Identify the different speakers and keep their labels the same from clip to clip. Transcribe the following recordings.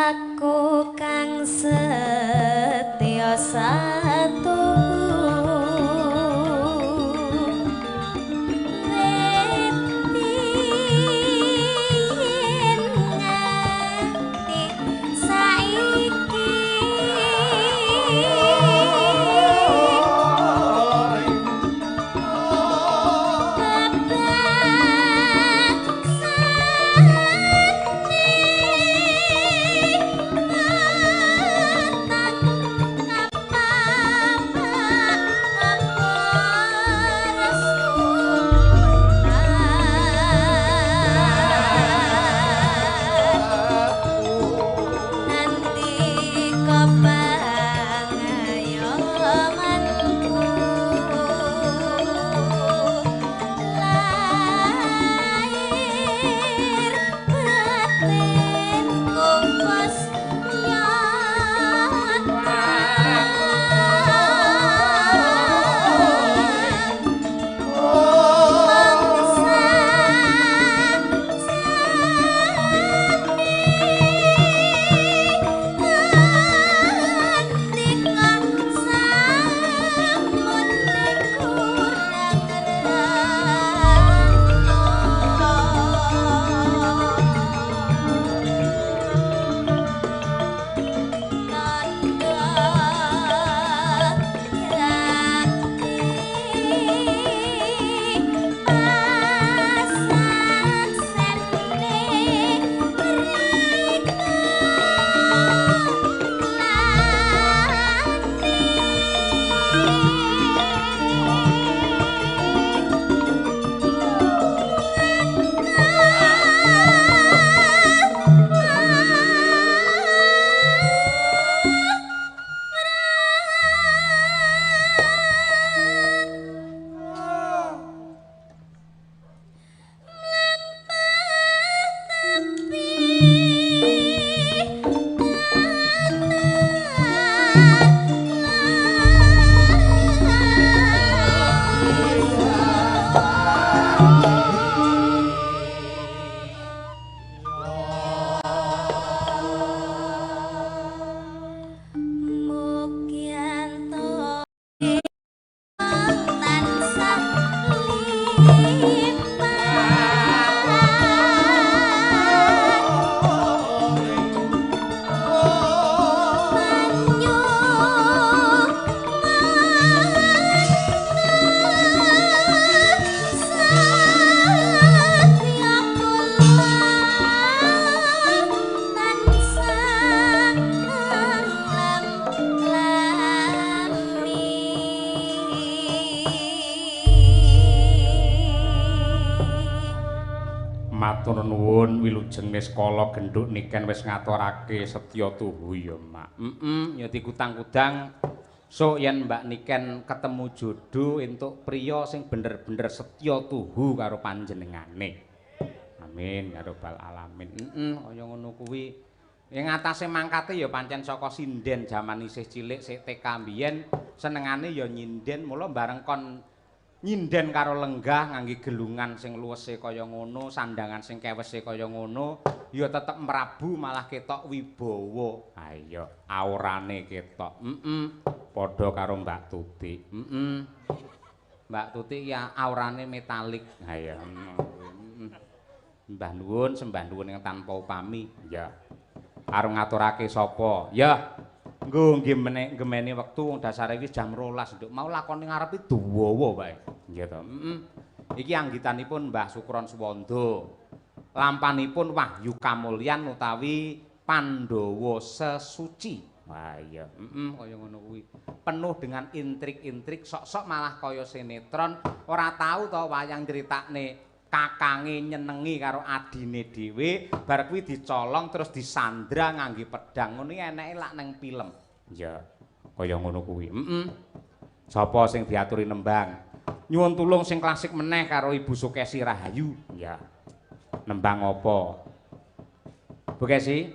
Speaker 1: aku kang setya satu
Speaker 2: Matur nuwun wilujeng Niskala gendhuk niken wis ngaturake setya tuhu ya Mak. Ya dikutang-kudang sok yen Mbak Niken ketemu jodoh entuk priya sing bener-bener setya tuhu karo panjenengane. Amin ya rabbal alamin. Kaya ngono kuwi. Ing atase mangkate ya pancen saka sinden jaman isih cilik sik TK mbiyen senengane ya nyinden mula bareng kon nyinden karo lenggah ngangge gelungan sing luwese kaya ngono, sandangan sing kewese kaya ngono, ya tetep mrabu malah ketok wibawa. Ha iya, aurane ketok. Padha karo Mbak Tuti. Mbak Tuti ya aurane metalik. Ha iya. Mbah nuwun, sembah nuwun ing tanpa upami. Ya. Arep ngaturake sapa? Ya. Nggo nggih gemeni wektu wong dasare wis jam 12 nduk. Mau lakone ngarepe dawa wae. Nggih to. Iki anggitanipun Mbah Sukron Suwanda. Lampanipun Wahyu Kamulyan utawi Pandhawa Sesuci. Wah iya, kaya ngono kuwi. Penuh dengan intrik-intrik, sok-sok malah kaya sinetron. Ora tahu to wayang critakne kakange nyenengi karo adine dhewe, bar kuwi dicolong terus disandra ngangge pedang. Ngono iki eneke lak ning film. Ya, kaya ngono kuwi. Sapa sing diaturi nembang? Nyuwun tulung sing klasik meneh karo Ibu Sukesi Rahayu. Ya. Nembang apa? Bu Kesi?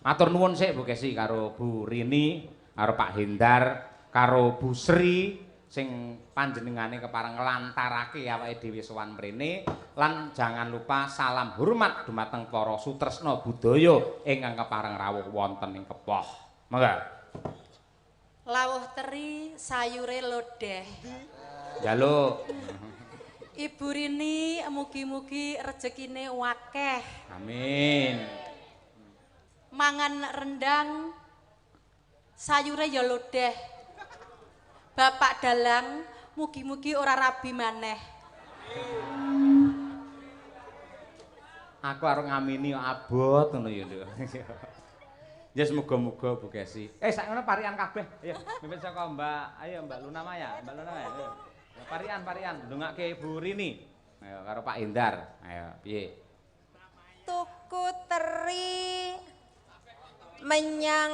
Speaker 2: Matur nuwun sik Bu Kesi karo Bu Rini, karo Pak Hendar, karo Bu Sri, sing panjenengane kepareng nglantarake awake dhewe sowan mrene lan jangan lupa salam hormat dumateng para sutresna budaya ingkang kepareng rawuh wonten ing Kepoh. Monggo.
Speaker 3: Lawuh teri sayure lodeh.
Speaker 2: Njaluk.
Speaker 3: Ibu Rini mugi-mugi rezekine wakeh.
Speaker 2: Amin.
Speaker 3: Mangan rendang sayure ya lodeh. Bapak dalang mugi-mugi ora rabi maneh.
Speaker 2: Aku arep ngamini abot ngono ya, Nduk. Ya semoga-moga Bu Kesi. Sak ngono parian kabeh. Ayo, mimpin saka Mbak, ayo Mbak Luna Maya, Mbak Luna Maya. Ayo. Parian ndongake Ibu Rini. Ayo karo Pak Indar. Ayo, piye?
Speaker 4: Tuku teri menyang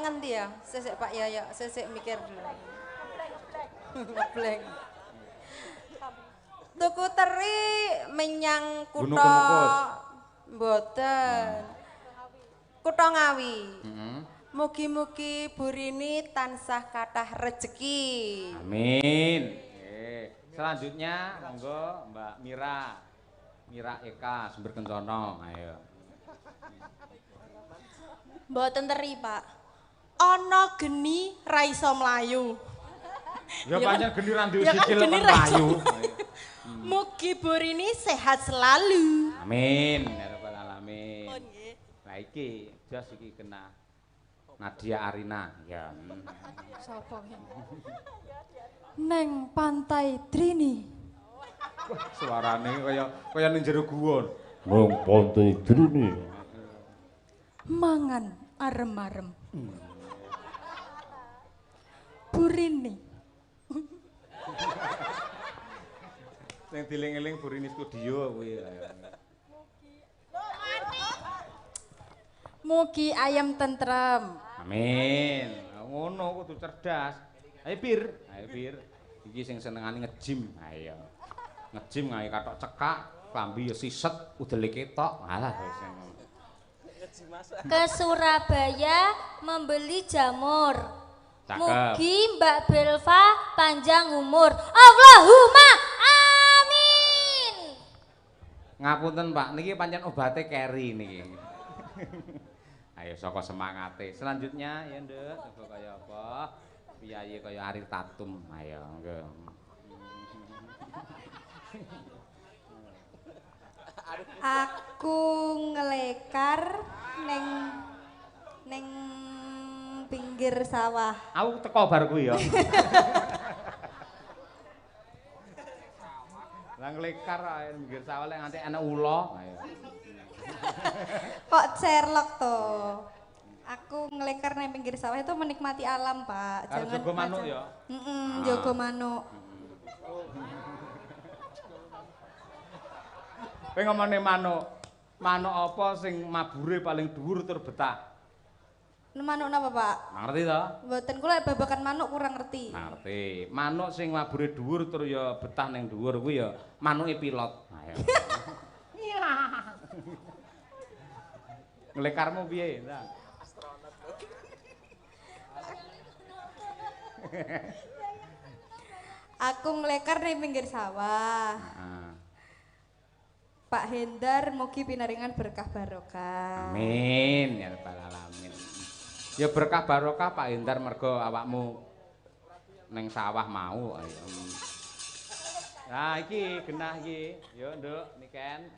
Speaker 4: endi ya? Sesek Pak Yaya, sesek mikir dulu. Ngebleng. Tuku teri menyang
Speaker 2: Gunung
Speaker 4: kutha
Speaker 2: Kemukus.
Speaker 4: mboten. Kutha Ngawi.
Speaker 2: Heeh.
Speaker 4: Mugi-mugi Bu Rini tansah kathah rejeki.
Speaker 2: Amin. Selanjutnya monggo Mbak Mira. Mira Eka Sumber Kencana. Ayo.
Speaker 5: Mboten teri, Pak. Ana geni ra iso mlayu.
Speaker 2: Ya pancen geni ra duwe
Speaker 5: Ya kan
Speaker 2: sikil
Speaker 5: geni
Speaker 2: kan
Speaker 5: ra iso.
Speaker 2: payu.
Speaker 5: Mugi Bu Rini sehat selalu.
Speaker 2: Amin. Ya rabbal alamin.
Speaker 5: Pun nggih.
Speaker 2: Lah iki jos iki kena Nadia Arina. Ya.
Speaker 5: Sapa ya? Neng pantai Trini.
Speaker 2: Wah, suarane kaya ning jero guwa.
Speaker 6: Nang pantai Trini.
Speaker 5: Mangan arem-arem. Bu Rini.
Speaker 2: Sing diling-eling Burini Studio kuwi.
Speaker 5: Mugi ayam tentrem.
Speaker 2: Amin. Ngono kudu cerdas. Ayo Bir. Iki sing senengane nge-gym. Ayo. Nge-gym ngae katok cekak, klambi ya siset, udele ketok. Alah wis.
Speaker 1: Ke Surabaya membeli jamur.
Speaker 2: Cakep.
Speaker 1: Mugi Mbak Belva panjang umur. Allahumma amin.
Speaker 2: Ngapunten Pak, niki pancen obate keri niki. Ayo saka semangate. Selanjutnya ya Nduk, coba kaya apa? Piyayi kaya Ari Tatum. Ayo, nggih.
Speaker 4: Aku ngelekar neng pinggir sawah.
Speaker 2: Aku teko bar kuwi ya. Lah nglekar ae pinggir sawah lek nganti ana ula. Ayo.
Speaker 4: Kok Sherlock toh? Aku ngelekar neng pinggir sawah itu menikmati alam, Pak.
Speaker 2: Karo jago manuk
Speaker 4: macam-
Speaker 2: ya.
Speaker 4: Jago manuk.
Speaker 2: Kowe ngomongne manuk. Manuk apa sing mabure paling dhuwur tur betah?
Speaker 4: Manuk napa, Pak?
Speaker 2: Ngerti to?
Speaker 4: Mboten kula babakan manuk kurang ngerti.
Speaker 2: Ngerti. Manuk sing mabure dhuwur tur ya betah ning dhuwur kuwi ya manuke pilot. Ayo. Nglekarmu piye? Ndang?
Speaker 4: Aku ngelekar neng pinggir sawah.
Speaker 2: Heeh.
Speaker 4: Pak Hendar mugi pinaringan berkah barokah.
Speaker 2: Amin ya rabbal alamin. Ya berkah barokah Pak Hendar mergo awakmu ning sawah mau. Ayo. Nah iki genah iki. Yo Nduk, niken.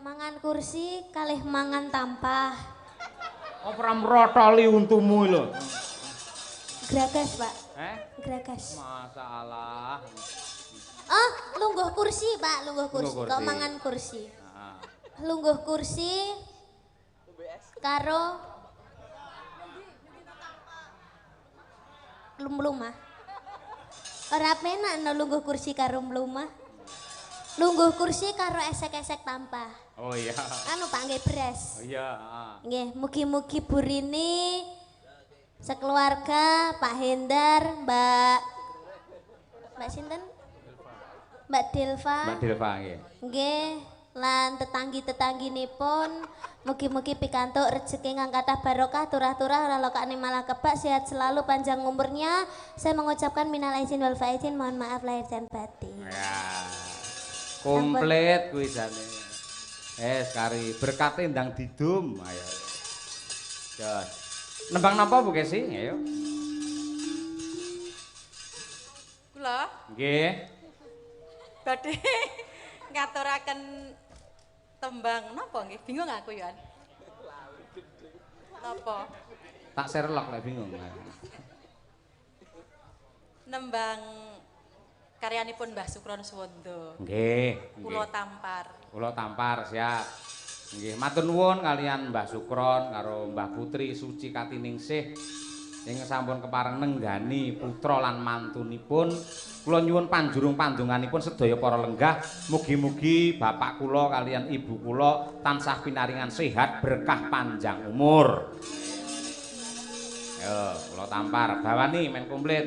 Speaker 1: Mangan kursi kalih mangan tampah.
Speaker 2: Ora mrotoli untumu lho.
Speaker 1: Gragas, Pak. Gragas.
Speaker 2: Masalah.
Speaker 1: Oh, lungguh kursi, Pak, lungguh kursi.
Speaker 2: Lungguh
Speaker 1: Kok
Speaker 2: kursi.
Speaker 1: mangan kursi?
Speaker 2: Heeh.
Speaker 1: Lungguh kursi karo lumah. Ora penak no lungguh kursi karo lumah. Lungguh kursi karo esek-esek tampah.
Speaker 2: Oh iya.
Speaker 1: Anu Pak nggih beras.
Speaker 2: Oh iya, heeh.
Speaker 1: Nggih, mugi-mugi Bu Rini sekeluarga, Pak Hendar, Mbak sinten? Mbak Delva.
Speaker 2: Mbak Delva nggih.
Speaker 1: Nggih, lan tetanggi-tetangginipun mugi-mugi pikantuk rezeki ingkang kathah barokah, turah-turah ora lokane malah kebak, sehat selalu, panjang umurnya. Saya mengucapkan minal aizin wal faizin, mohon maaf lahir dan batin.
Speaker 2: Ya. Komplit kuwi jane. Kari berkate ndang didum. Ayo. Jos. Nembang napa Bu Kesi? Ayo.
Speaker 3: Kula
Speaker 2: Nggih.
Speaker 3: badhe ngaturaken tembang napa nggih? Bingung aku ya. Napa?
Speaker 2: Tak serlok lek bingung.
Speaker 3: Nembang karyanipun Mbah Sukron Suwondo.
Speaker 2: Nggih.
Speaker 3: Kula tampar.
Speaker 2: Kula tampar siap. Nggih, matur nuwun kalian Mbah Sukron karo Mbah Putri Suci Katiningsih ingkang sampun kepareng nenggani putra lan mantunipun. Kula nyuwun panjurung pandonganipun sedaya para lenggah, mugi-mugi bapak kula kalian ibu kula tansah pinaringan sehat, berkah panjang umur. Yo, kula tampar, bawani men komplit.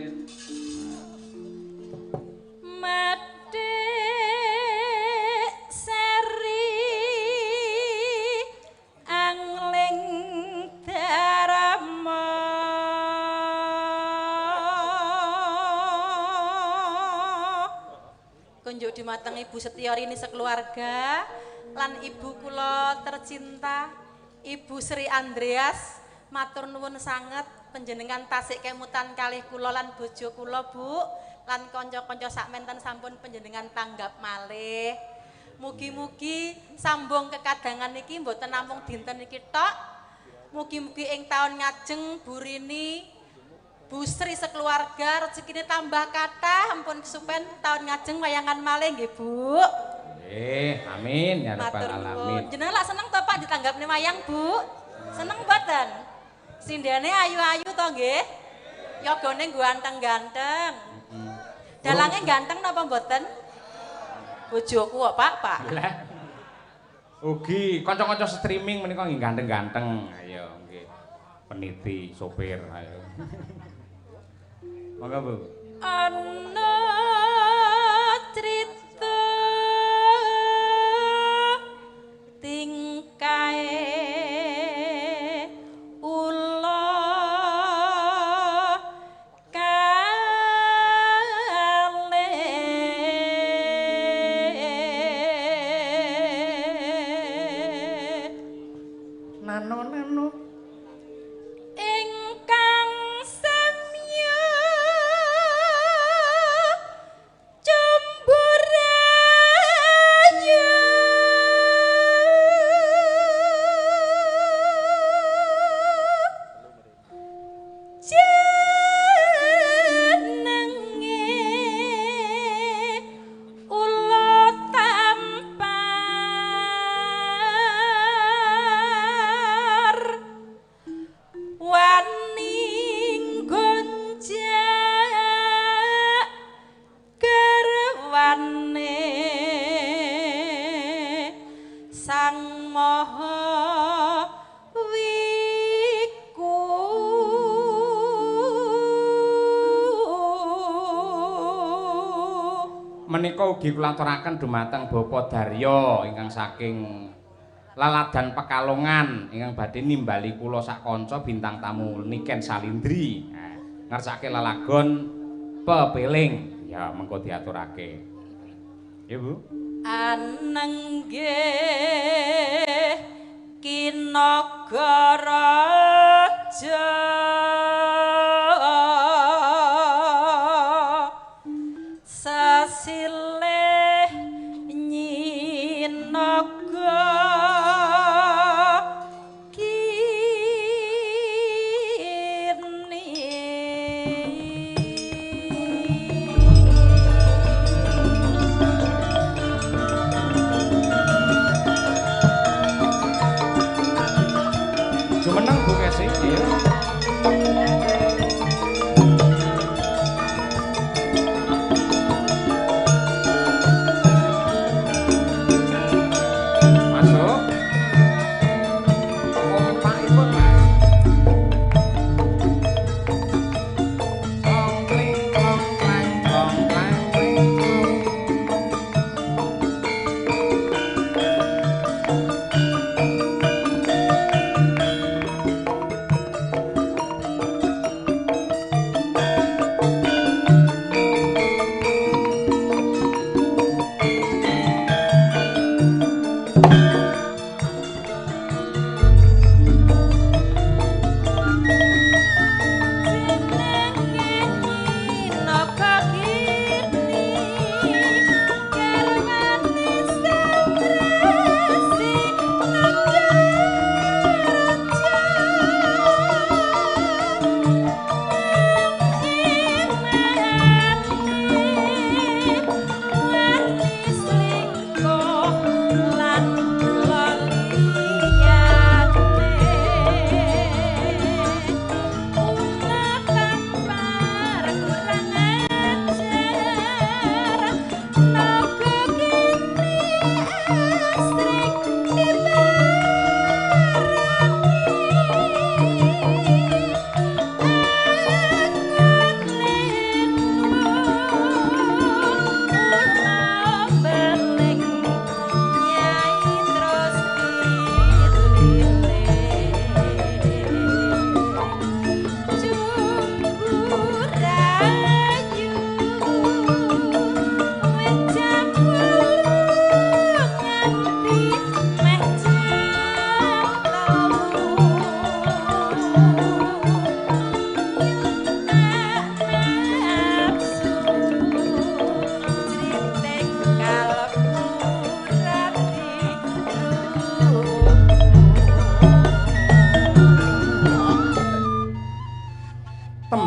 Speaker 3: Kunjuk dumateng Ibu Setiorini sekeluarga lan ibu kula tercinta Ibu Sri Andreas, matur nuwun sanget panjenengan tasik kemutan kalih kula lan bojo kula Bu, lan kanca-kanca sakmenten sampun panjenengan tanggap malih. Mugi-mugi sambung kekadangan niki mboten namung dinten niki tok. Mugi-mugi ing taun ngajeng Burini Bu Sri sekeluarga rezekine tambah kathah, ampun kesupen tahun ngajeng wayangan malih nggih Bu.
Speaker 2: Nggih, amin ya rabbal alamin.
Speaker 3: Jenengan lak seneng to Pak ditanggapne wayang Bu? Seneng mboten? Sindene ayu-ayu to nggih? Yogane ganteng-ganteng. Dalange ganteng napa mboten? Bojoku kok Pak.
Speaker 2: Lah. Ugi kanca-kanca streaming menika nggih ganteng-ganteng. Ayo nggih. Peniti, sopir, ayo. Monggo Bu.
Speaker 5: Ana crita tingkae ula kalih
Speaker 2: Nano.
Speaker 5: ingkang samya cemburayu jenenge ula tampar wani gonjak garwane sang maha wiku
Speaker 2: Menika ugi kula aturaken dumateng Bapak Daryo ingkang saking Laladan Pekalongan ingkang badhe nimbali kula sak kanca bintang tamu Niken Salindri. Nah, ngersake lelagon pepeling. Ya mengko diaturake. Ya Bu.
Speaker 5: anenggih kinagaraja sasilih nyinaga
Speaker 2: Jumeneng Bu Kesi. Iya.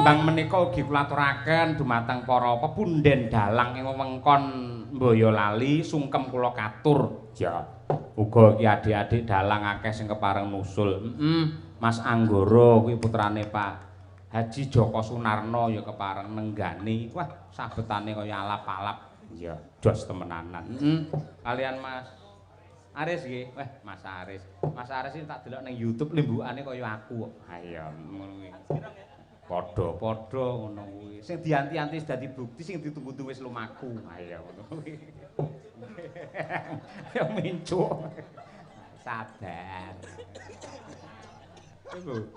Speaker 2: Tinimbang menika ugi kula aturaken dumateng para pepunden dalang ing wewengkon Boyolali sungkem kula katur. Ya. Uga iki adik-adik dalang akeh sing kepareng nusul. Mas Anggara kuwi putrane Pak Haji Joko Sunarno ya kepareng nenggani. Wah, sabetane kaya alap-alap. Ya, jos temenanan. Kalian Mas Aris nggih. Wah, Mas Aris. Mas Aris iki tak delok ning YouTube limbukane kaya aku kok. Ha iya, ngono kuwi. Padha-padha ngono kuwi. Sing dianti-anti wis dadi bukti, sing ditunggu-tunggu wis lumaku. Ha iya ngono kuwi. Ya mincuk. Sabar. Tunggu.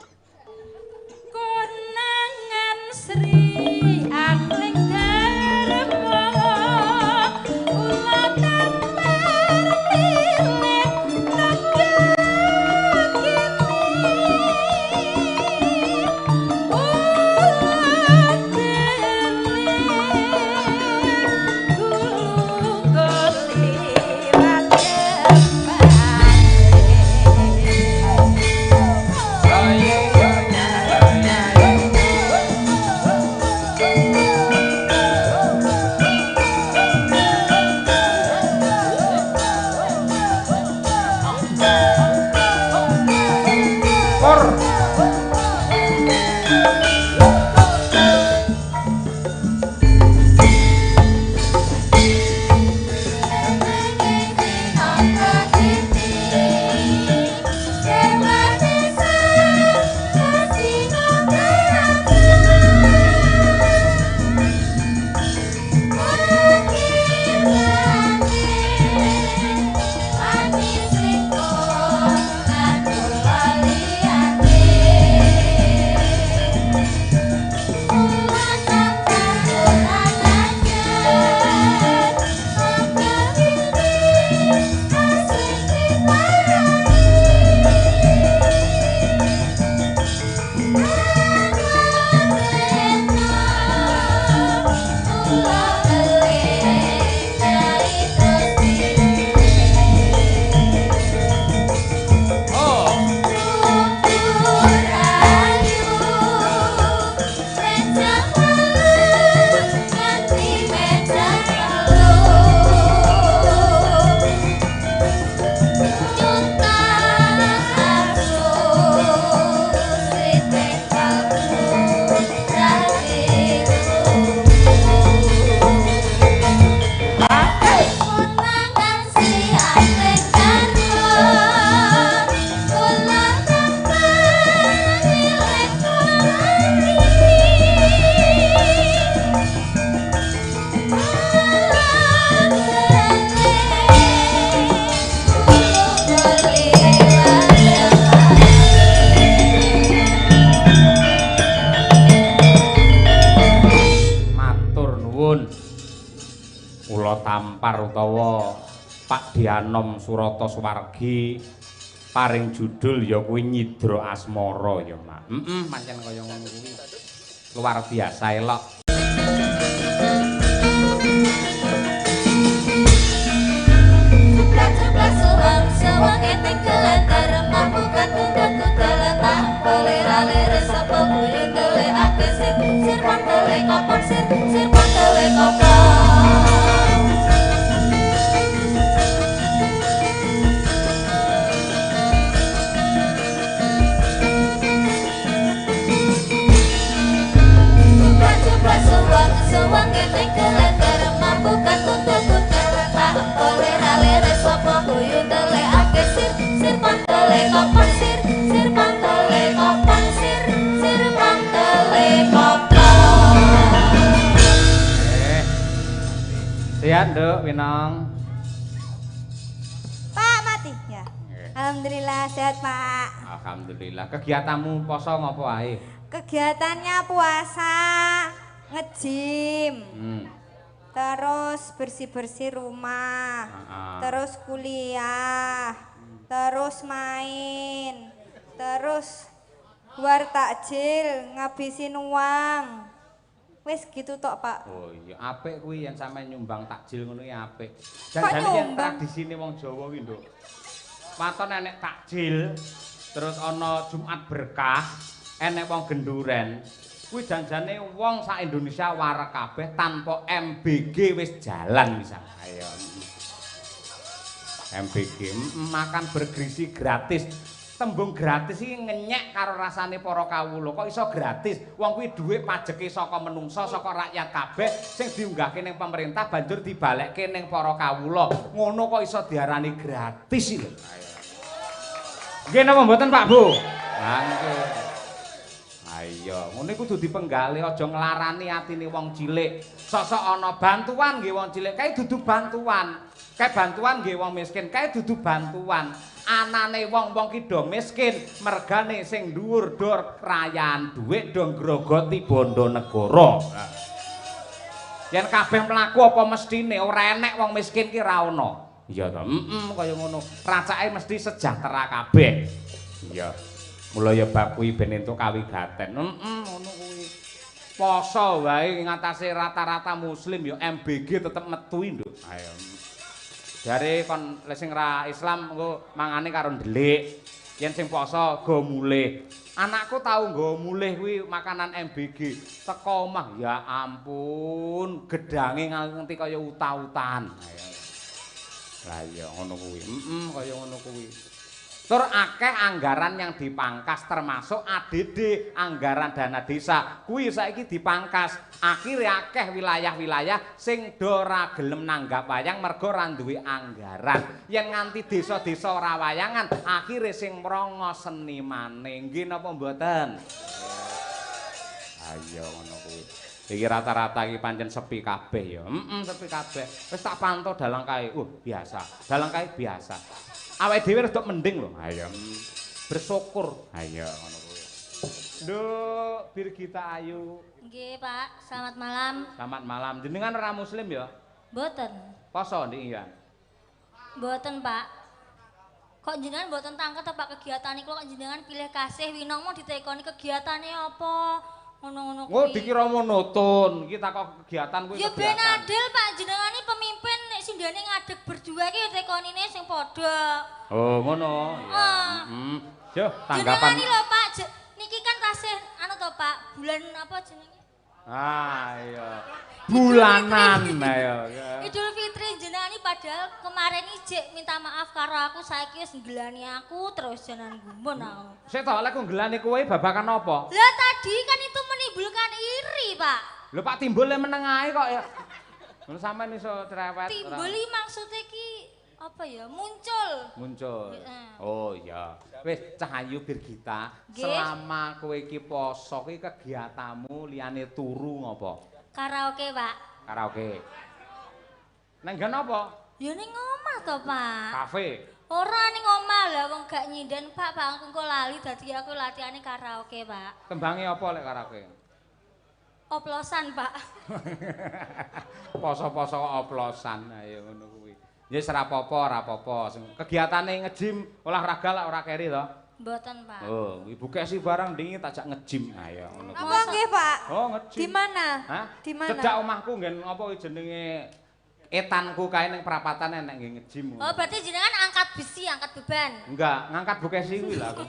Speaker 5: Konangan Sri Angling Darma Ula tampar pilih tangga kini Ula dene gulung golirat
Speaker 2: Tampar utawa Pak Dianom Surata Suwargi paring judul ya kuwi Nyidra Asmara ya Mak. Pancen kaya ngono kuwi. Luar biasa elok.
Speaker 1: Ceplas suwang sewang eting kelantar mampu katu-katu teletah boleh-lere sapa kuwi tele ake sir pantele kopong sir pantele kopong Sewang eting kelantar mampu katu-katu teletah boleh-lere sapa kuwi tele ake sir pantele kopong sir pantele kopong sir pantele kopong.
Speaker 2: Siap, Nduk, Winong.
Speaker 4: Pak mati ya. Alhamdulillah sehat, Pak.
Speaker 2: Alhamdulillah. Kegiatanmu poso ngopo ae?
Speaker 4: Kegiatannya puasa, nge-gym. Terus bersih-bersih rumah. Terus kuliah. Terus main. Terus war takjil, ngabisin uang. Wis gitu tok, Pak.
Speaker 2: Oh iya, apik kuwi yen sampean nyumbang takjil ngono iki apik.
Speaker 4: Kok
Speaker 2: Jan-jane yen
Speaker 4: nyumbang?
Speaker 2: tradisine wong Jawa kuwi, Nduk. Waton enek takjil, terus ana Jumat berkah, enek wong genduren. Kuwi janjane wong sak Indonesia warek kabeh tanpa MBG wis jalan misal. Ayo. MBG makan bergizi gratis. Tembung gratis iki ngenyek karo rasane para kawula. Kok iso gratis? Wong kuwi dhuwit pajeke saka menungsa, saka rakyat kabeh sing diunggahke ning pemerintah banjur dibalekke ning para kawula. Ngono kok iso diarani gratis iki lho. Nggih napa mboten Pak Bu? Lah nggih. Ayo, ngono kudu dipenggali aja nglarani atine wong cilik. Sosok ana bantuan nggih wong cilik, kae dudu bantuan. Kae bantuan nggih wong miskin, kae dudu bantuan. Anane wong-wong ki do miskin, mergane sing dhuwur do rayan dhuwit do grogoti bondo negara. Yen kabeh mlaku apa mestine ora enek wong miskin ki ra ono. Iya to, kaya ngono. Racake mesti sejahtera kabeh. Iya. Mula ya bab kuwi ben entuk kawigaten. Ngono kuwi. Poso wae ngatasi rata-rata muslim ya MBG tetep metu nduk. Ayo. Jare kon sing ra Islam engko mangane karo ndelik. Yen sing poso go mulih. Anakku tau nggo mulih kuwi makanan MBG. Teko omah ya ampun, gedange nganti kaya uta-utan. Lah iya ngono kuwi. Kaya ngono kuwi. Tur akeh anggaran yang dipangkas termasuk ADD, anggaran dana desa. Kuwi saiki dipangkas. Akhire akeh wilayah-wilayah sing do ora gelem nanggap wayang mergo ora duwe anggaran. Yen nganti desa-desa ora wayangan, akhire sing mrongo senimane. Nggih napa mboten? Ayo ngono kuwi. Iki rata-rata iki pancen sepi kabeh ya. Sepi kabeh. Wis tak pantau dalang kae. Biasa. Dalang kae biasa. Awake dhewe rada mending lho. Ayo. Bersyukur. Ayo ngono kuwi. Nduk, Birgita Ayu.
Speaker 1: Nggih, Pak. Selamat malam.
Speaker 2: Selamat malam. Jenengan ora muslim ya?
Speaker 1: Mboten.
Speaker 2: Poso ndik iya.
Speaker 1: Mboten, Pak. Kok jenengan mboten tangket Pak kegiatan iku kok jenengan pilih kasih winong ditekoni kegiatane apa? Ngono-ngono kuwi.
Speaker 2: Oh, dikira mau nonton. Iki takok kegiatan kuwi
Speaker 1: ya
Speaker 2: kegiatan.
Speaker 1: ben adil, Pak. Jenengan iki pemimpin nek sindene ngadeg berdua iki ya tekonine sing padha.
Speaker 2: Oh, ngono. Ya. Yo, tanggapan.
Speaker 1: Jenengan iki lho, Pak. Niki kan tasih anu to, Pak. Bulan apa jenenge?
Speaker 2: Iya. Bulanan ayo.
Speaker 1: Idul Fitri jenengan iki padahal kemarin ijek minta maaf karo aku saiki wis nggelani aku terus jenengan gumun aku.
Speaker 2: Sik to lek nggelani kowe babakan apa?
Speaker 1: Lah tadi kan itu menimbulkan iri, Pak.
Speaker 2: Lho Pak timbul meneng ae kok ya. Ngono sampean iso cerewet.
Speaker 1: Timbul maksudnya ki apa ya? Muncul.
Speaker 2: Oh iya. Wis Cahayu Birgita, selama kowe iki poso iki kegiatanmu liyane turu ngopo?
Speaker 1: Karaoke, Pak.
Speaker 2: Karaoke. Nang nggon apa?
Speaker 1: Ya ning omah to, Pak.
Speaker 2: Kafe.
Speaker 1: Ora ning omah lah wong gak nyinden, Pak. Pak aku engko lali dadi aku latihane karaoke, Pak.
Speaker 2: Tembange apa lek karaoke?
Speaker 1: Oplosan, Pak.
Speaker 2: Poso-poso oplosan. Ayo ngono kuwi. Ya ora apa-apa. Kegiatane nge-gym, olahraga lah ora keri to?
Speaker 1: Mboten, Pak.
Speaker 2: Oh, Ibu Kesi barang dingi tajak nge-gym. Ayo ngono.
Speaker 4: Apa nggih, Pak?
Speaker 2: Oh, nge-gym.
Speaker 4: Di mana?
Speaker 2: Hah?
Speaker 4: Di mana?
Speaker 2: Cedak omahku nggen apa jenenge etanku kae ning perapatan enek nggih nge-gym.
Speaker 1: Oh, berarti jenengan angkat besi, angkat beban.
Speaker 2: Enggak, ngangkat Bu Kesi kuwi lah aku.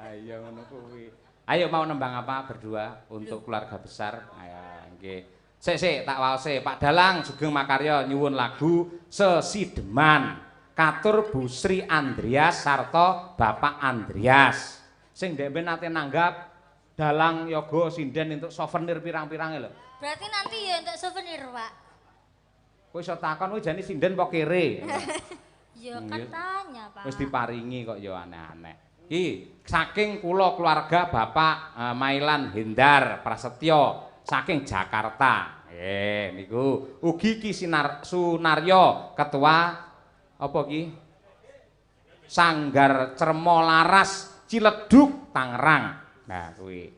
Speaker 2: Ayo ngono kuwi. Ayo mau nembang apa berdua untuk keluarga besar? Ayo nggih. Sik tak waose Pak Dalang Sugeng Makarya nyuwun lagu Sesideman. Katur Bu Sri Andreas sarta Bapak Andreas. Sing ndek nate nanggap Dalang Yoga sinden untuk souvenir pirang-pirange lho.
Speaker 1: Berarti nanti ya untuk souvenir, Pak.
Speaker 2: Kowe iso takon kuwi jane sinden apa kere?
Speaker 1: Ya kan tanya, Pak.
Speaker 2: Wis diparingi kok ya aneh-aneh. Iki saking kula keluarga Bapak Mailan Hendar Prasetyo saking Jakarta. Niku ugi Ki Sunaryo ketua apa ki? Sanggar Cermo Laras Ciledug Tangerang. Nah, kuwi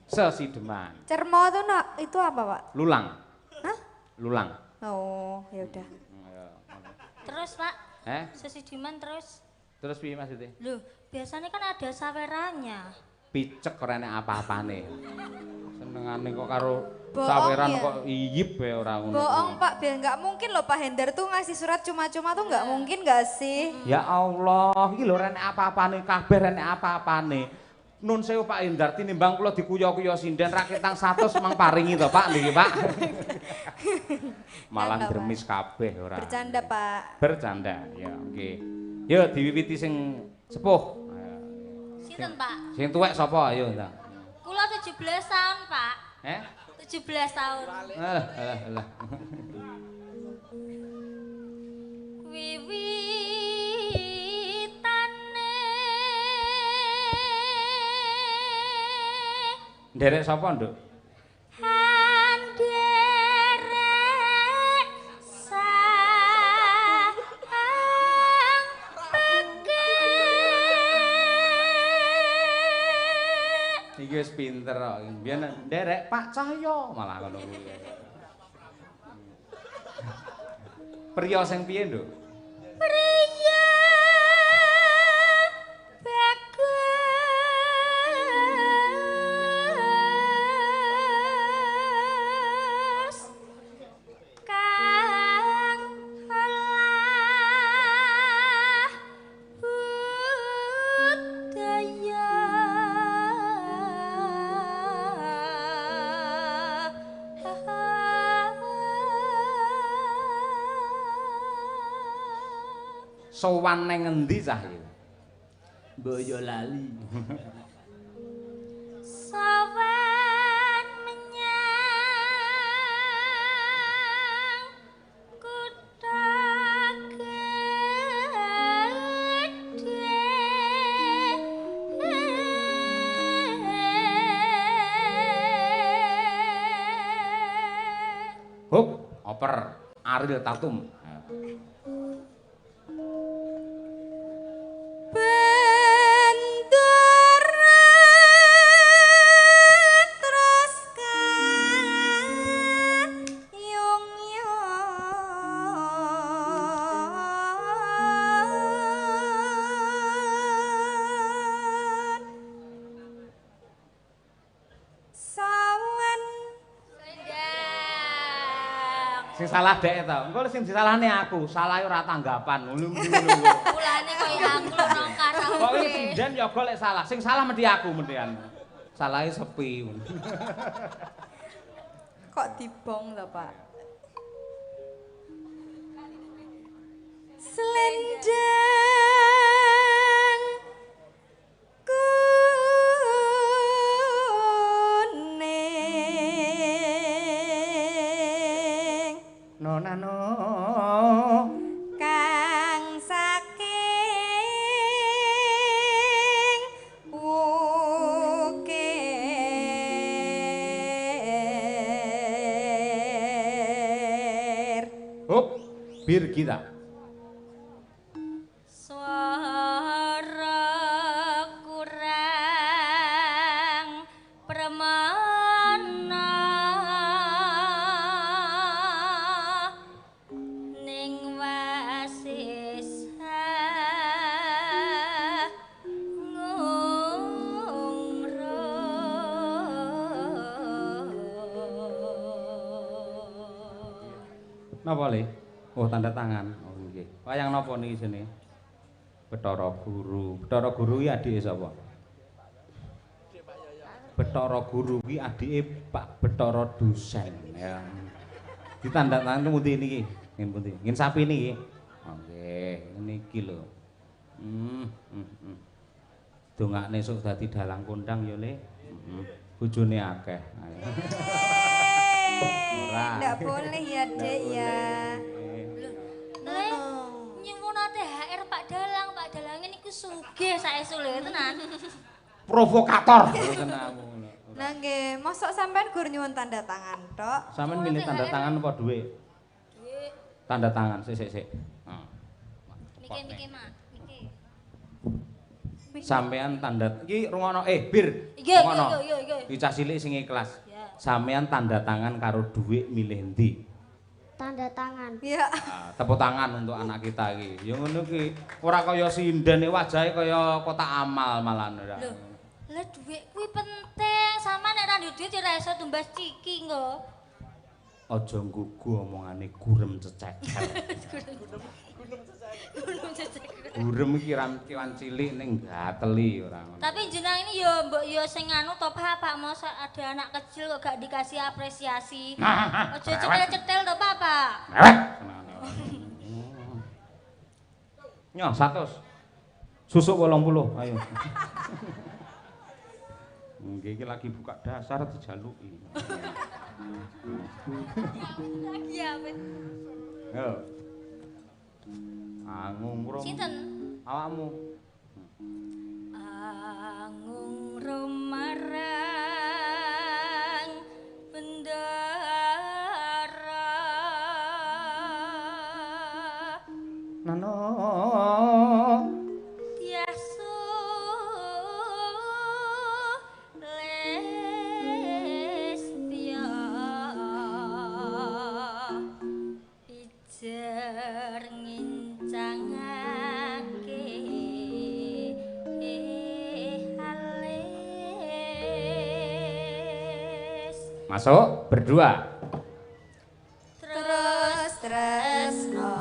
Speaker 2: Sesideman.
Speaker 4: Cermo itu apa, Pak?
Speaker 2: Lulang.
Speaker 4: Hah?
Speaker 2: Lulang.
Speaker 4: Oh, ya udah.
Speaker 1: Terus, Pak? Sesideman terus?
Speaker 2: Terus piye maksudnya?
Speaker 1: Loh, biasanya kan ada sawerannya.
Speaker 2: Picek ora enek apa-apane. Senengane kok karo
Speaker 4: Boong
Speaker 2: saweran
Speaker 4: ya?
Speaker 2: kok iyip ya ora ngono.
Speaker 4: Bohong, Pak. Biar nggak mungkin loh Pak Hendar tuh ngasih surat cuma-cuma tuh nggak mungkin nggak sih?
Speaker 2: Ya Allah, iki lho ora enek apa-apane, kabeh ora enek apa-apane. Nun sewu Pak Endar tinimbang kula dikuyo-kuyo sinden raketang 100 mang paringi to Pak niki Pak. Malah dremis kabeh ora.
Speaker 4: Bercanda, Pak.
Speaker 2: Bercanda. Ya, oke. Yo diwiwiti sing sepuh.
Speaker 1: Sinten, Pak?
Speaker 2: Sing tuwek sapa ayo ta.
Speaker 1: Kula 17 tahun, Pak. 17 tahun.
Speaker 2: Alah.
Speaker 1: Wiwitane
Speaker 2: Nderek sapa, Nduk?
Speaker 1: Handerek sang peke.
Speaker 2: Iki wis pinter kok. Biyen nderek Pak Cahyo malah ngono kuwi. Priya sing piye, Nduk?
Speaker 1: Priya bagus kang olah budaya
Speaker 2: Sowan nang endi cah iki? Boyolali.
Speaker 1: Sowan menyang kutha gedhe.
Speaker 2: Hup, oper Ariel Tatum. Sing salah dek to. Engko sing disalahne aku, salahe ora tanggapan. Ngono.
Speaker 1: Mulane koyo aku nang karaoke.
Speaker 2: Kok iki sinden ya golek salah. Sing salah mesti aku mendhian. Salahe sepi.
Speaker 4: Kok dibong to, Pak? Selendang kuning
Speaker 2: Nona no.
Speaker 4: kang saking wukir.
Speaker 2: Hup, bir kita.
Speaker 1: Swara kurang permana ning wasisa ngumro.
Speaker 2: Napa le? Oh, tanda tangan. Oh nggih. Wayang napa niki sini? Bathara Guru. Bathara Guru iki adike sapa? Bathara Guru kuwi adike Pak Bathara Dosen ya. Ditanda tangan pundi niki? Ngen pundi? Ngen sapi niki. Oh nggih, niki lho. Dongakne sok dadi dalang kondang ya, Le. Bojone akeh. Ora.
Speaker 4: Nggak boleh ya, Dek ya.
Speaker 1: Le, nyuwun THR Pak Dalang, Pak Dalange niku sugih saesule tenan.
Speaker 2: Provokator. Tenan aku.
Speaker 4: Nah nggih, mosok sampean gur nyuwun tanda tangan tok.
Speaker 2: Sampeyan milih tanda tangan apa dhuwit?
Speaker 1: Dhuwit.
Speaker 2: Tanda tangan, sik.
Speaker 1: Niki Mak, niki.
Speaker 2: Sampeyan tanda iki rungono bir.
Speaker 1: Iya.
Speaker 2: Iki cah cilik sing ikhlas.
Speaker 1: Ya.
Speaker 2: Sampeyan tanda tangan karo dhuwit milih endi?
Speaker 1: Tanda tangan.
Speaker 4: Ya.
Speaker 2: Nah, tepuk tangan untuk anak kita iki. Ya ngono ki. Ora kaya sinden wajahe kaya kotak amal malan ora.
Speaker 1: Lho, lah dhuwit kuwi penting. Sama nek ra duwe dhuwit ya ora iso tumbas ciki nggo.
Speaker 2: Aja nggugu omongane gurem cecek. Burem iki kiwan cilik ning gateli ora ngono.
Speaker 7: Tapi jenengan ini yo mbok yo sing anu to Pak, masa ada anak kecil kok gak dikasih apresiasi. Ojo cetel-cetel to Pak.
Speaker 2: Mewek senengane. Nyo 100. Susuk 80, ayo. Nggih iki lagi buka dasar dijaluki.
Speaker 7: Lagi apa?
Speaker 2: Yo. Angung rum.
Speaker 7: Sinten?
Speaker 2: Awakmu.
Speaker 7: Angung rumarang bendara.
Speaker 2: Nano.
Speaker 7: Tiasu Lestia Ijer ngincangake halis.
Speaker 2: Masuk berdua.
Speaker 7: Terus tresno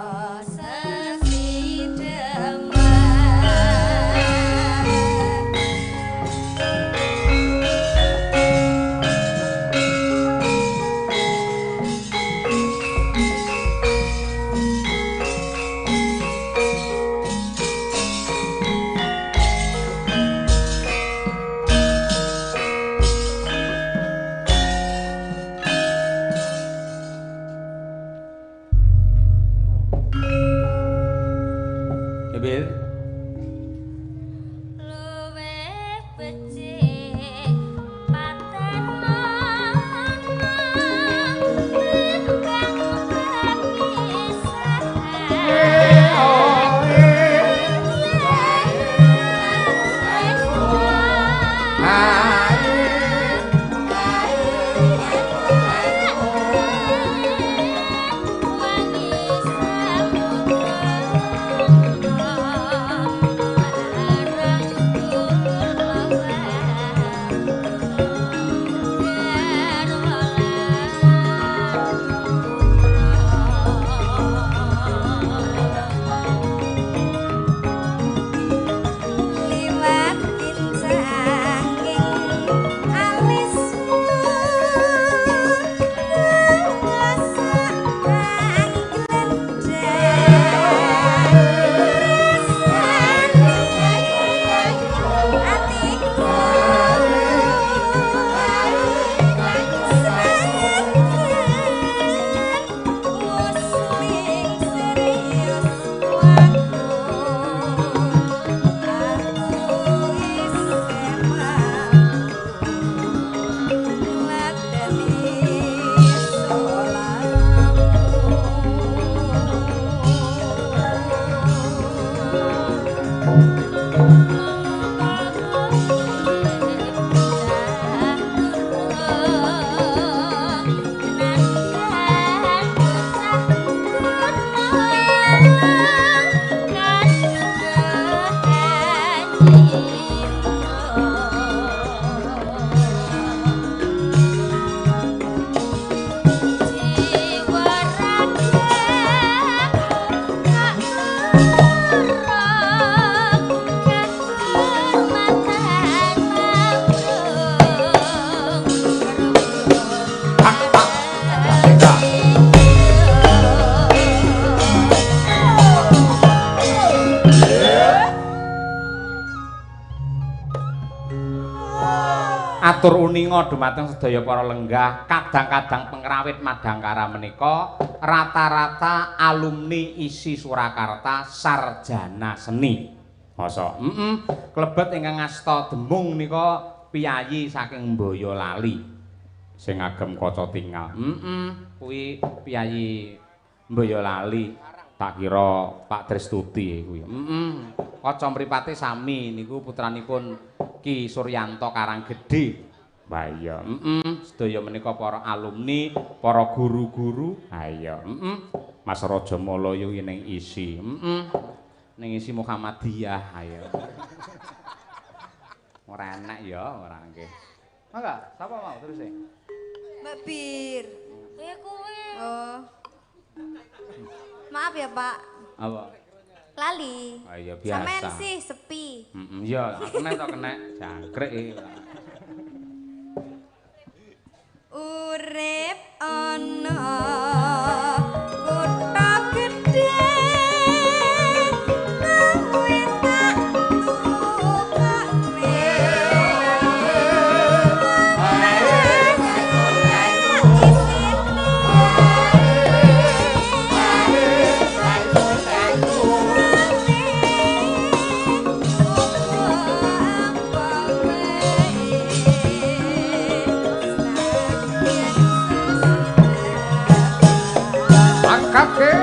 Speaker 2: Atur uninga dumateng sedaya para lenggah, kadang-kadang pengrawit Madangkara menika rata-rata alumni isi Surakarta sarjana seni. Masa? Klebet ingkang ngasta demung nika piyayi saking Boyolali sing agem kaca tinggal. Kuwi piyayi Boyolali. Tak kira Pak Tristuti kuwi. Kaca mripate sami niku putranipun Ki Suryanto Karanggedhe. Lah iya, sedaya menika para alumni, para guru-guru. Ha iya, Mas Raja Malaya ning isi. Ning isi Muhammadiyah, ayo. Ora enak ya, ora nggih. Mangga, sapa mau terus e?
Speaker 4: Mbak Bir.
Speaker 7: Kowe.
Speaker 4: Oh. Maaf ya, Pak.
Speaker 2: Apa?
Speaker 4: Lali.
Speaker 2: Ah iya biasa.
Speaker 4: Sampean sih sepi.
Speaker 2: Iya, kena to kena jangkrik iki.
Speaker 4: Urip ana kutha gedhe kowe tak tukane
Speaker 2: Kakek.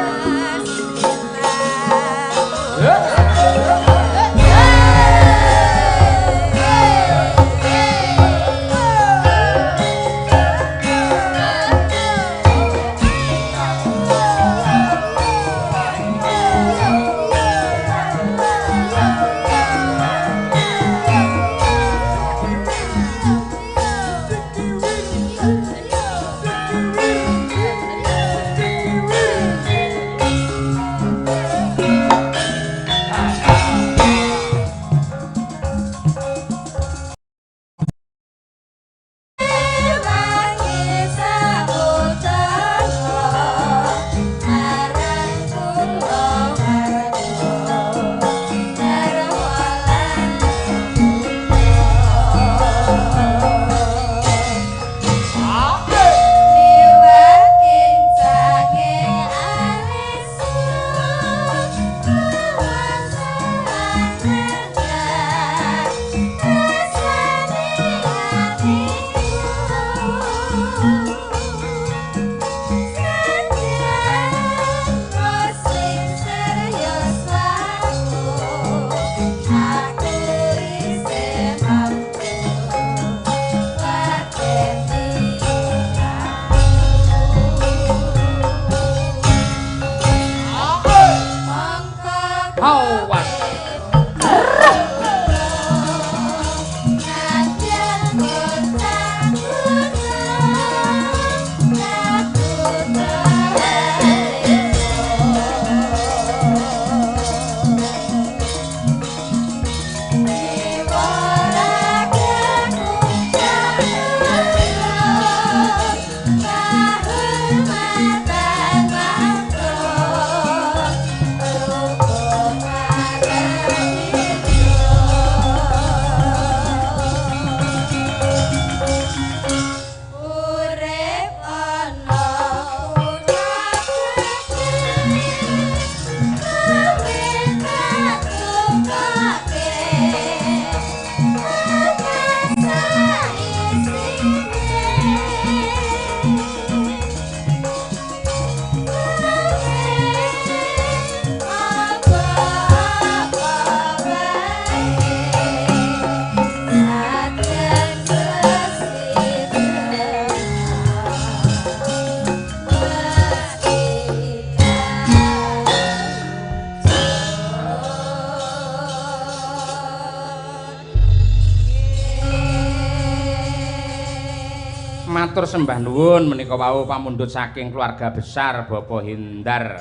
Speaker 2: Matur sembah nuwun menika wau pamundhut saking keluarga besar Bapak Hindar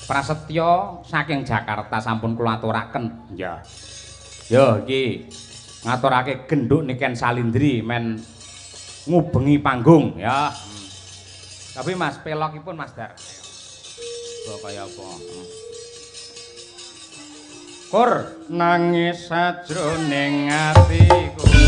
Speaker 2: Prasetyo saking Jakarta sampun kula aturaken. Ya. Yo iki ngaturake genduk Niken Salindri men ngubengi panggung ya. Tapi Mas pelokipun Mas Dar. Kaya apa? Kur nangis sajroning atiku.
Speaker 4: Asik.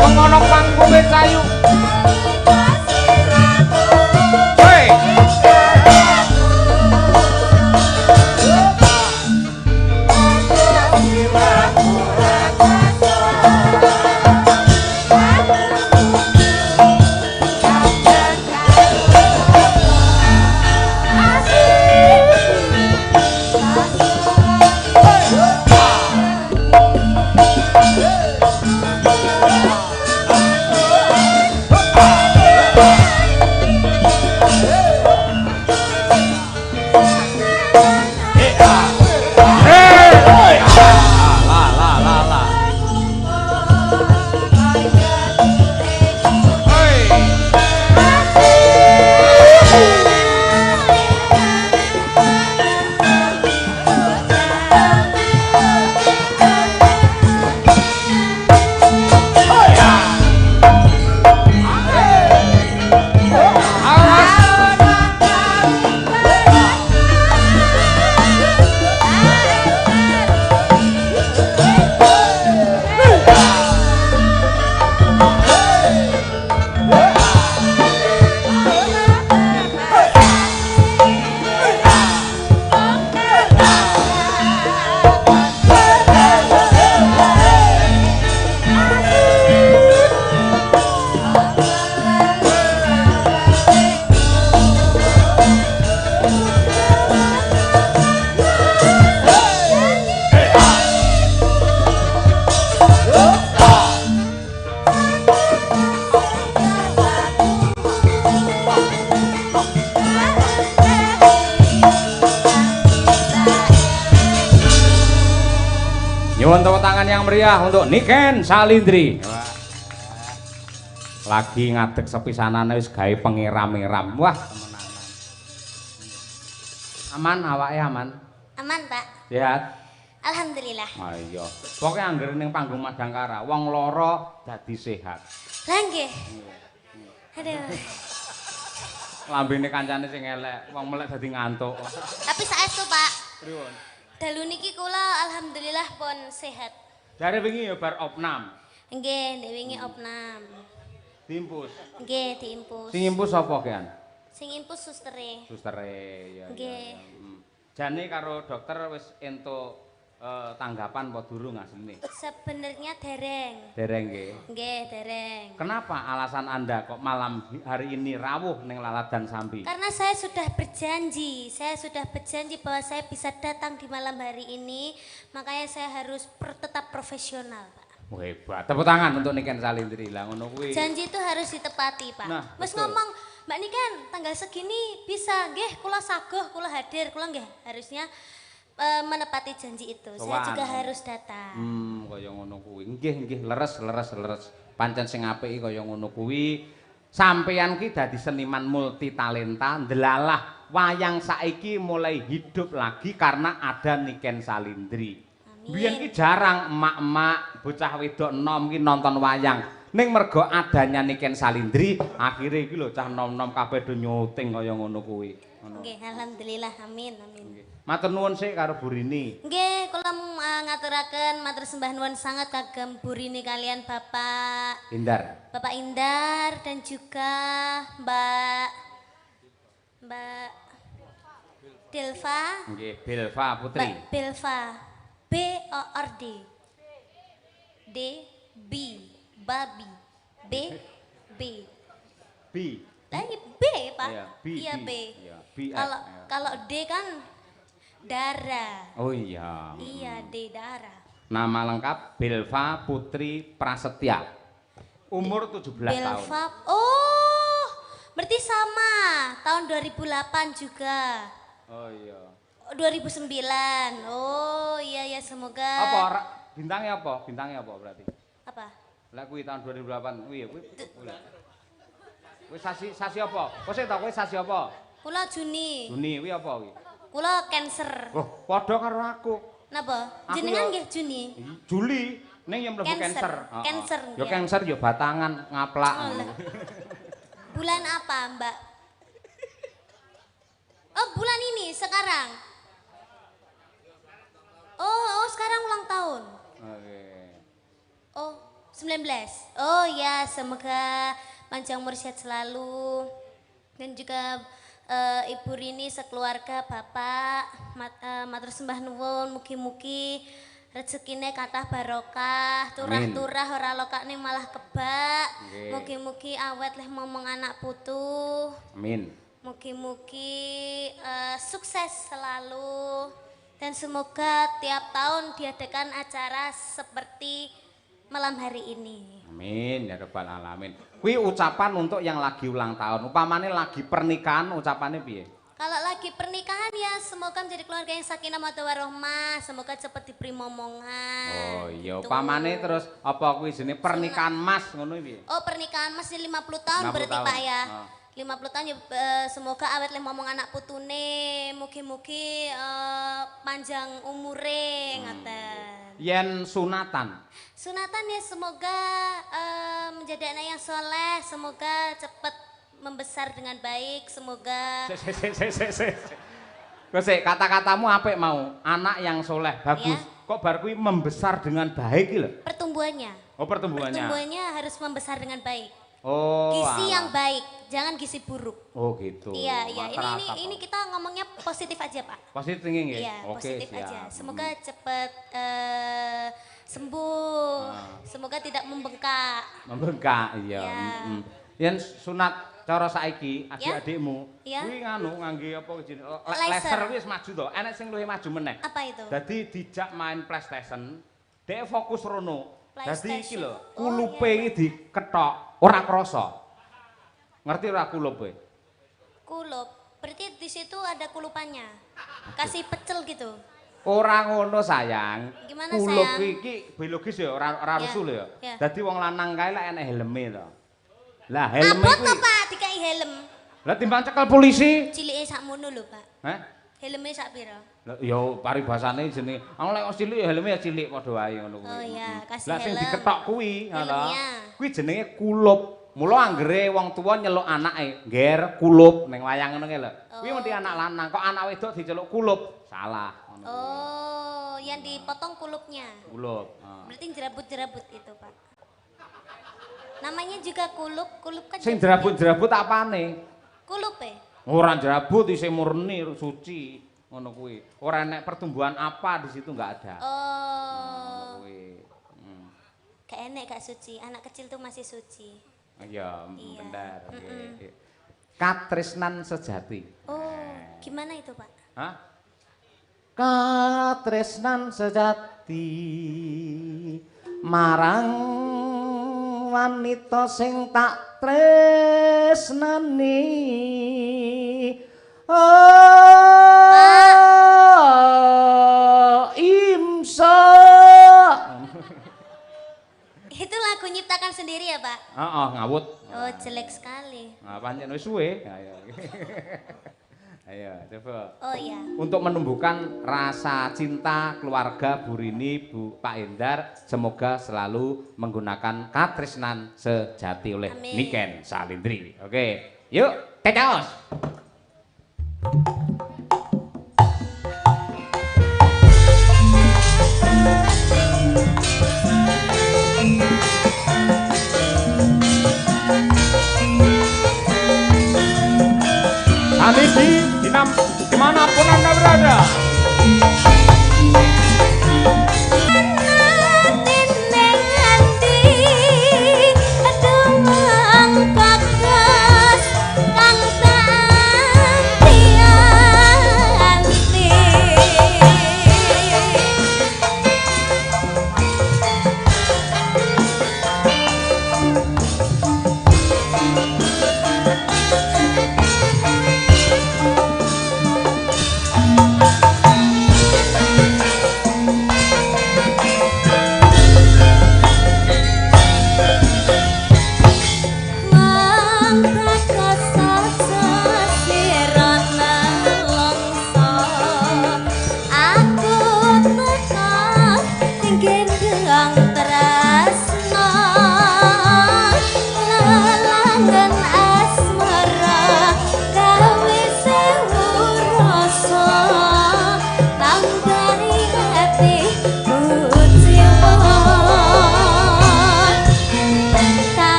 Speaker 2: Pengono panggunge cayu. Hei. Nyuwun tepuk tangan yang meriah untuk Niken Salindri. Lagi ngadeg sepisanane wis gawe pengiram-iram. Wah, temenan. Aman awake aman?
Speaker 1: Aman, Pak.
Speaker 2: Sehat.
Speaker 1: Alhamdulillah.
Speaker 2: Ayo. Pokoke anggere ning panggung Madangkara, wong lara dadi sehat.
Speaker 1: Lah nggih. Aduh.
Speaker 2: Lambene kancane sing elek, wong melek dadi ngantuk.
Speaker 1: Tapi saestu, Pak.
Speaker 2: Pripun?
Speaker 1: Dalu niki kula alhamdulillah pun sehat.
Speaker 2: Jare wingi ya bar opnam.
Speaker 1: Nggih, ndek wingi opnam.
Speaker 2: Diimpus.
Speaker 1: Nggih, diimpus.
Speaker 2: Sing impus sapa kean?
Speaker 1: Sing impus sustere.
Speaker 2: Sustere ya.
Speaker 1: Nggih.
Speaker 2: Jane karo dokter wis entuk tanggapan apa durung asline?
Speaker 1: Sebenarnya dereng.
Speaker 2: Dereng nggih.
Speaker 1: Nggih, dereng.
Speaker 2: Kenapa alasan Anda kok malam hari ini rawuh ning Laladan Sambi?
Speaker 1: Karena saya sudah berjanji bahwa saya bisa datang di malam hari ini, makanya saya harus tetap profesional, Pak.
Speaker 2: Oh, hebat. Tepuk tangan untuk Niken Salindri lah ngono kuwi.
Speaker 1: Janji itu harus ditepati, Pak.
Speaker 2: Nah,
Speaker 1: Wes
Speaker 2: betul.
Speaker 1: ngomong, Mbak Niken, tanggal segini bisa, nggih, kula saguh, kula hadir, kula nggih harusnya menepati janji itu. Saya juga harus datang.
Speaker 2: Kaya ngono kuwi. Nggih, leres. Pancen sing apik kaya ngono kuwi. Sampeyan ki dadi seniman multi talenta, ndelalah wayang saiki mulai hidup lagi karena ada Niken Salindri. Biyen ki jarang emak-emak, bocah wedok enom ki nonton wayang. Ning mergo adanya Niken Salindri, akhire iki lho cah nom-nom kabeh do nyuting kaya ngono kuwi.
Speaker 1: Nggih, alhamdulillah, amin.
Speaker 2: Matur nuwun sik karo Bu Rini.
Speaker 1: Nggih, kula ngaturaken matur sembah nuwun sangat kagem Bu Rini kalian Bapak Indar dan juga Mbak Delva.
Speaker 2: Nggih, Belva Putri.
Speaker 1: Mbak Belva. BORD. D B babi. B. Lah ini B, Pak. Iya, B. Kalau D kan darah.
Speaker 2: Oh iya.
Speaker 1: Iya, D darah.
Speaker 2: Nama lengkap Belva Putri Prasetya. Umur 17 tahun.
Speaker 1: Belva. Oh, berarti sama. Tahun 2008 juga.
Speaker 2: Oh iya.
Speaker 1: 2009. Oh, iya semoga.
Speaker 2: Apa bintangnya apa? Bintangnya apa berarti?
Speaker 1: Apa?
Speaker 2: Lah kuwi tahun 2008 kuwi. Kuwi sasi apa? Kok sik ta kuwi sasi apa?
Speaker 1: Kula Juni.
Speaker 2: Juni kuwi apa kuwi?
Speaker 1: Kula Cancer.
Speaker 2: Oh, padha karo aku.
Speaker 1: Napa? Jenengan nggih Juni.
Speaker 2: Juli ning yang mlebu Cancer.
Speaker 1: Cancer.
Speaker 2: Ya Cancer ya batangan ngaplak.
Speaker 1: Bulan apa, Mbak? Oh, bulan ini sekarang. Oh, sekarang ulang tahun.
Speaker 2: Oke.
Speaker 1: Oh, 19. Oh ya, semoga panjang umur sehat selalu. Dan juga Ibu Rini sekeluarga, Bapak, matur sembah nuwun, mugi-mugi rezekine kathah barokah, turah-turah ora lokane malah kebak.
Speaker 2: Nggih.
Speaker 1: Mugi-mugi awet leh momong anak putu.
Speaker 2: Amin.
Speaker 1: Mugi-mugi sukses selalu. Dan semoga tiap tahun diadakan acara seperti malam hari ini.
Speaker 2: Amin ya rabbal alamin. Kuwi ucapan untuk yang lagi ulang tahun. Upamane lagi pernikahan ucapannya piye?
Speaker 1: Kalau lagi pernikahan ya semoga menjadi keluarga yang sakinah mawaddah warahmah, semoga cepat diberi momongan.
Speaker 2: Oh iya,
Speaker 1: gitu.
Speaker 2: upamane terus apa kuwi jenenge pernikahan Mas ngono piye?
Speaker 1: Oh, pernikahan masih 50 tahun
Speaker 2: 50
Speaker 1: berarti
Speaker 2: tahun.
Speaker 1: Pak ya.
Speaker 2: Oh.
Speaker 1: 50 tahun ya semoga awet leh ngomong anak putune, mugi-mugi panjang umure ngaten.
Speaker 2: Yen sunatan.
Speaker 1: Sunatan ya semoga menjadi anak yang soleh, semoga cepat membesar dengan baik, semoga
Speaker 2: Sik, kata-katamu apik mau, anak yang soleh, bagus.
Speaker 1: Ya.
Speaker 2: Kok bar kuwi membesar dengan baik iki lho?
Speaker 1: pertumbuhannya.
Speaker 2: Oh, pertumbuhannya.
Speaker 1: Pertumbuhannya harus membesar dengan baik.
Speaker 2: Oh.
Speaker 1: Gizi
Speaker 2: alah.
Speaker 1: yang baik, jangan gizi buruk.
Speaker 2: Oh, gitu.
Speaker 1: Iya, iya.
Speaker 2: Masyarakat,
Speaker 1: Ini kita ngomongnya positif aja, Pak.
Speaker 2: positif thinking ya?
Speaker 1: Iya,
Speaker 2: Oke,
Speaker 1: positif
Speaker 2: siap.
Speaker 1: aja. Semoga cepat sembuh.
Speaker 2: Ah.
Speaker 1: Semoga tidak membengkak.
Speaker 2: Membengkak, iya.
Speaker 1: Ya.
Speaker 2: Yen sunat cara saiki adik-adikmu
Speaker 1: Ya.
Speaker 2: kuwi nganu ngangge apa jenenge
Speaker 1: Laser.
Speaker 2: laser wis maju to. Enek sing luwih maju meneh.
Speaker 1: Apa itu?
Speaker 2: Dadi dijak main PlayStation, dhek fokus rono. Dadi iki lho,
Speaker 1: PlayStation.
Speaker 2: kulupe
Speaker 1: Oh, iya,
Speaker 2: iki diketok ora krasa. Ngerti ora kulupe?
Speaker 1: Kulup. Berarti di situ ada kulupannya. Kasih pecel gitu.
Speaker 2: Ora ngono sayang.
Speaker 1: Gimana,
Speaker 2: Kulup
Speaker 1: sayang?
Speaker 2: iki biologis ya ora
Speaker 1: Ya,
Speaker 2: rusuh lho ya.
Speaker 1: ya.
Speaker 2: Dadi wong lanang kae lek enek helme to. Lah helme
Speaker 1: Abot
Speaker 2: kuwi.
Speaker 1: to, Pak, dikai helm.
Speaker 2: Lah timbang cekel polisi.
Speaker 1: Cilike sakmono lho, Pak.
Speaker 2: Hah?
Speaker 1: Helmnya sak pira?
Speaker 2: Lah ya paribasane jenenge. Aku lek cilik ya helme ya cilik padha wae ngono kuwi.
Speaker 1: Oh iya, kasih
Speaker 2: Lah sing
Speaker 1: helm.
Speaker 2: diketok kuwi ngono.
Speaker 1: Helmnya.
Speaker 2: Kuwi jenenge kulup. Mula anggere wong tuwa nyeluk anake, ngger kulup ning wayang ngono ki lho. Kuwi mesti anak lanang, kok anak wedok diceluk kulup. Salah ngono.
Speaker 1: Oh, yang dipotong kulupnya.
Speaker 2: Kulup.
Speaker 1: Berarti jerabut-jerabut itu, Pak. Namanya juga kulup, kulup kan
Speaker 2: Sing
Speaker 1: jerabut.
Speaker 2: jerabut-jerabut apane?
Speaker 1: Kulup ya?
Speaker 2: Ora jerabut isih murni suci ngono kuwi. Ora enek pertumbuhan apa di situ enggak ada.
Speaker 1: Oh,
Speaker 2: Kuwi.
Speaker 1: gak enek gak suci. Anak kecil tuh masih suci.
Speaker 2: Iya,
Speaker 1: Iya.
Speaker 2: bener. Oke. Katresnan sejati.
Speaker 1: Oh, gimana itu, Pak?
Speaker 2: Hah? Katresnan sejati marang wanita sing tak tresnani. Imsa.
Speaker 1: Itu lagu nyiptakan sendiri ya, Pak?
Speaker 2: Heeh, ngawut.
Speaker 1: Oh, jelek sekali.
Speaker 2: Nah, pancen wis suwe. Ayo. Ayo, coba.
Speaker 1: Oh iya.
Speaker 2: Untuk menumbuhkan rasa cinta keluarga Bu Rini, Bu Pak Endar, semoga selalu menggunakan katresnan sejati oleh
Speaker 1: Amin.
Speaker 2: Niken Salindri. Oke, yuk, tecaos. Saniti, dimanapun Anda berada.
Speaker 1: Aduh, kakak kang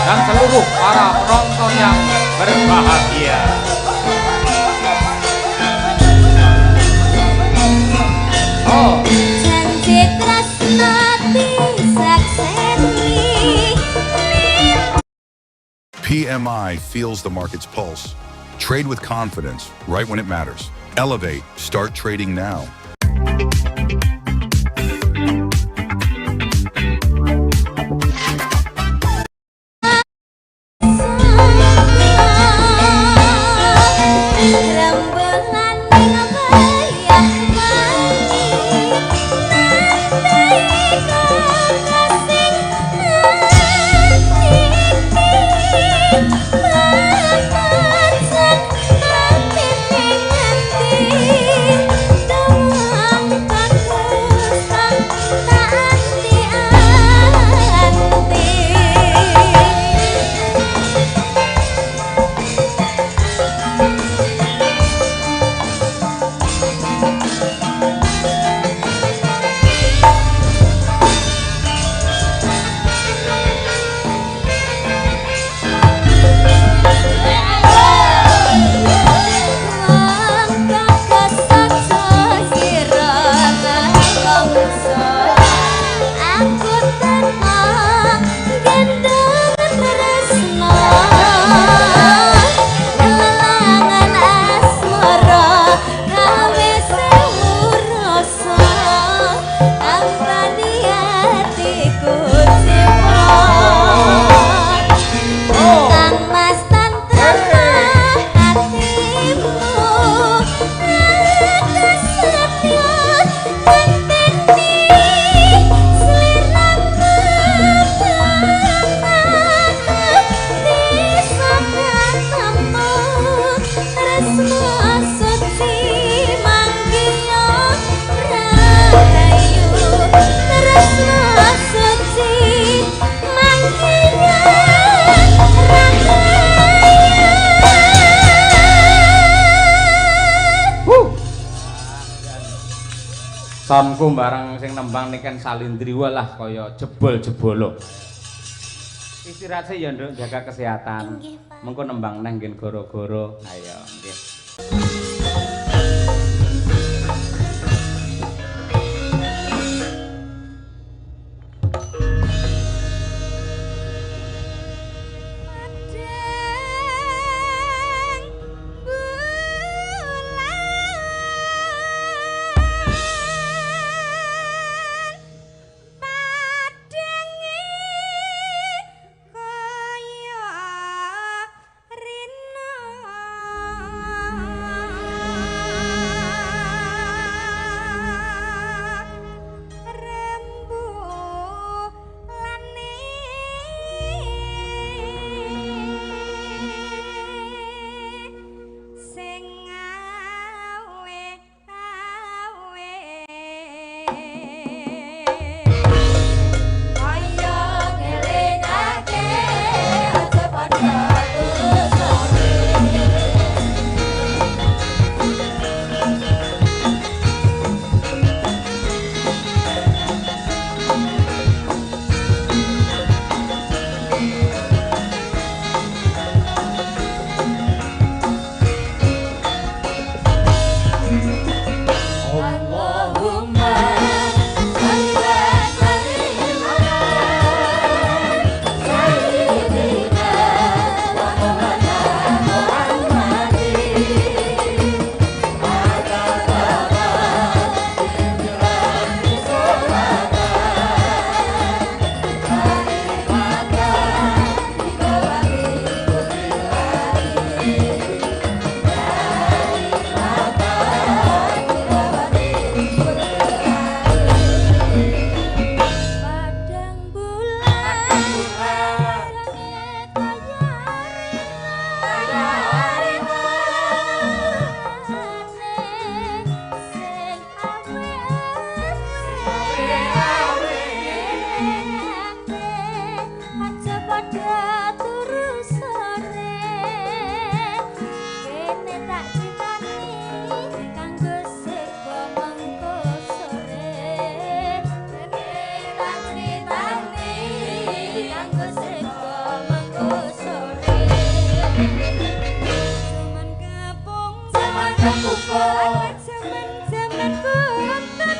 Speaker 2: dan seluruh para penonton yang berbahagia. Oh.
Speaker 1: Janji tresnati sakseni.
Speaker 8: PMI feels the market's pulse. Trade with confidence, right when it matters. Elevate. Start trading now.
Speaker 2: Sonku bareng sing nembang niken Salindri walah kaya jebol-jebolo. Istirahat sih ya Nduk, jaga kesehatan. Mengko nembang neh nggen goro-goro. Ayo nggih.
Speaker 4: Zaman-zaman punten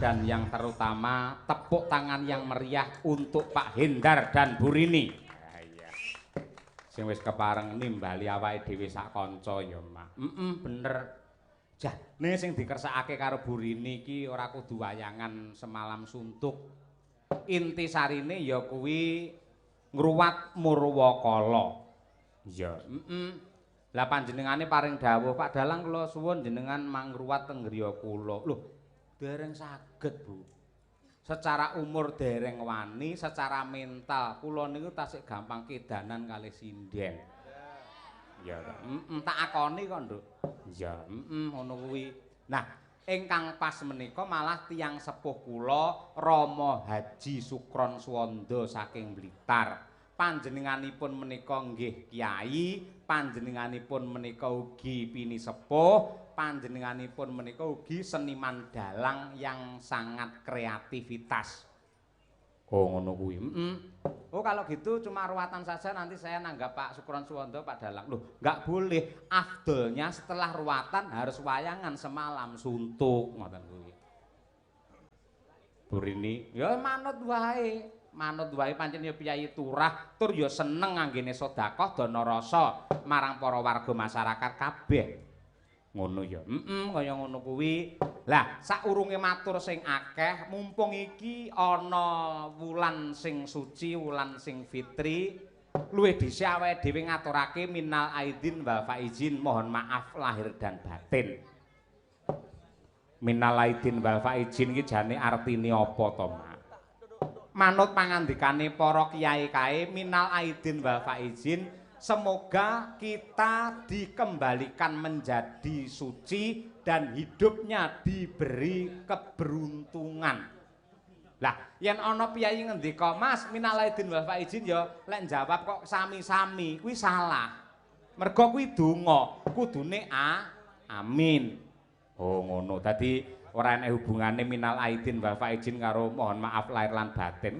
Speaker 2: dan yang terutama tepuk tangan yang meriah untuk Pak Hendar dan Bu Rini. Sing wis kepareng nimbali awake dhewe sak kanca ya, Mak. Bener. Jane sing dikersakake karo Bu Rini iki ora kudu wayangan semalam suntuk. Inti sarine ya kuwi ngruwat Murwakala. Ya, Lah panjenengane paring dawuh, Pak Dalang kula suwun jenengan mangruwat teng griya kula. Lho, dereng saged, Bu. Secara umur dereng wani, secara mental kula niku tasik gampang kedanan kalih sinden. Ya, tak akoni kok, Nduk. Ya, ngono kuwi. Nah, ingkang pas menika malah tiyang sepuh kula Rama Haji Sukron Swanda saking Blitar. Panjenenganipun menika nggih kiai, panjenenganipun menika ugi pini sepuh, panjenenganipun menika ugi seniman dalang yang sangat kreativitas. Oh ngono kuwi. Oh kalau gitu cuma ruatan saja, nanti saya nanggap Pak Sukron Suwondo, Pak Dalang. Loh, enggak boleh. Afdolnya setelah ruatan harus wayangan semalam suntuk ngoten kuwi. Bu Rini, ya manut wae. Manut wae pancen ya piyayi turah, tur ya seneng anggene sedekah dana rasa marang para warga masyarakat kabeh. Ngono ya. Kaya ngono kuwi. Lah, saurunge matur sing akeh, mumpung iki ana wulan sing suci, wulan sing fitri, luwih dhisik awake dhewe ngaturake minal aidin wal faizin, mohon maaf lahir dan batin. Minal aidin wal faizin iki jane artine apa to, Mak? Manut pangandikane para kiai kae, minal aidin wal faizin, semoga kita dikembalikan menjadi suci dan hidupnya diberi keberuntungan. Lah, yen ana piyai ngendika, "Mas, minal aidin wal faizin," ya lek jawab kok sami-sami, kuwi salah. Mergo kuwi donga, kudune amin. Oh, ngono. Dadi ora enek hubungane minal aidin wal faizin karo mohon maaf lahir lan batin.